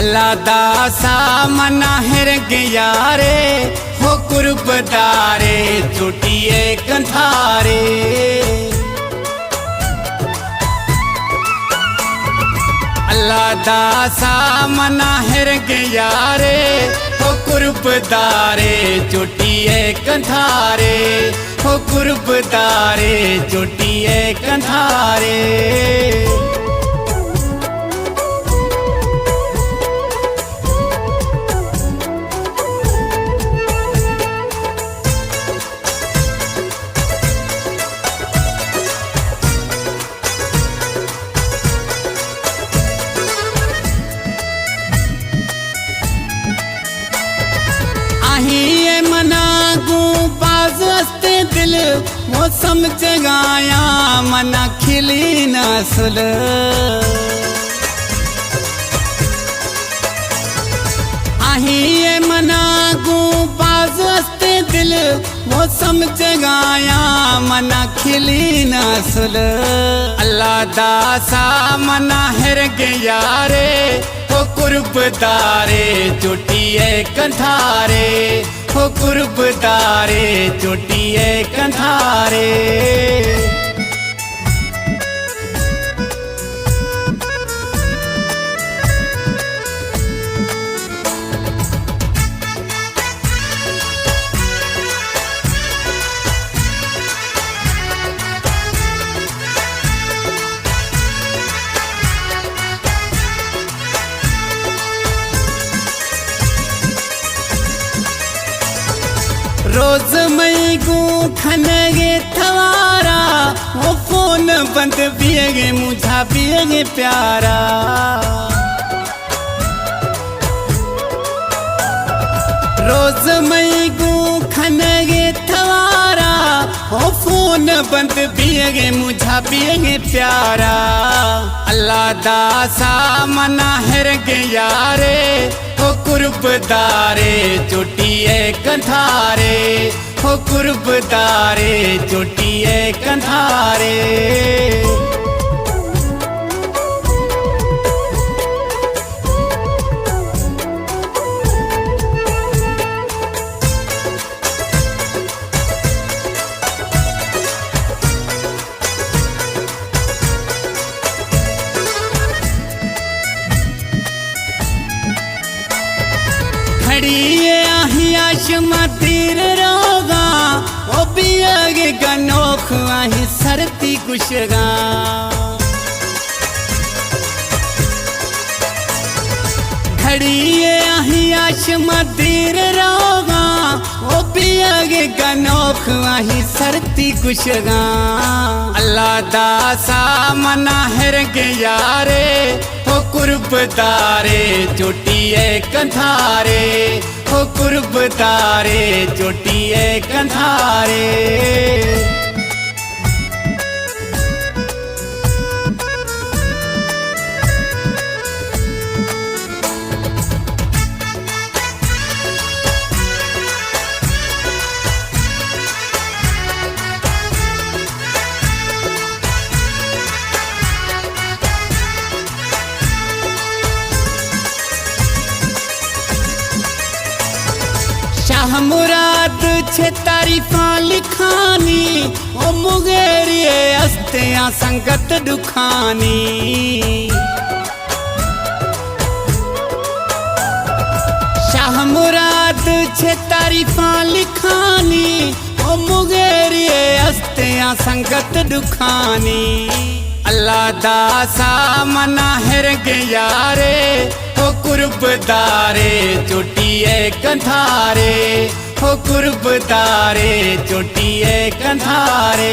अल्लाह दा सामना हिर यारे हो कुर्बदारे चोटिए कंधारे। अल्लाह दा सामना हिर यारे हो कुर्बदारे चोटिए कंधारे हो कुर्बदारे चोटिए कंधारे। ये मनागू बाज हस्ते दिल वो समझ गाया मना खिली नस्ल। ये मनागू बाज हस्ते दिल वो समझ गाया मना खिली नस्ल। अल्लाह दा सामना हिर यारे हो कुर्बदारे चोटिए कंधारे हो कुर्बदारे चोटिए कंधारे। रोज मई गू खनगे थवारा वो फोन बंद पिएगे मुझा पिएगे प्यारा। रोज मई गू खनगे थवारा वो फोन बंद पिएगे मुझा पिएगे प्यारा। अल्लाह दा सामना हिर यारे हो कुर्बदारे चोटिए कंधारे हो कुर्बदारे चोटिए कंधारे। खड़िए आहिया शमतीर रोगा ओ पियगे गनोख आही सरती कुशगा। खड़िए आहिया शमतीर रोगा ओ पियगे गनोख आही सरती कुशगा। अल्लाह दा सामना हिर यारे हो कुर्बदारे चोटिए कंधारे हो कुर्बदारे चोटिए कंधारे। शाह मुराद छे तारीफा लिखानी ओ मुगेरिए अस्तियां संगत दुखानी। शाह मुराद छे तारीफा लिखानी ओ मुगेरिए अस्तियां संगत दुखानी। अल्लाह दा सामना हिर यारे हो कुर्बदारे चोटिए कंधारे हो कुर्बदारे चोटिए कंधारे।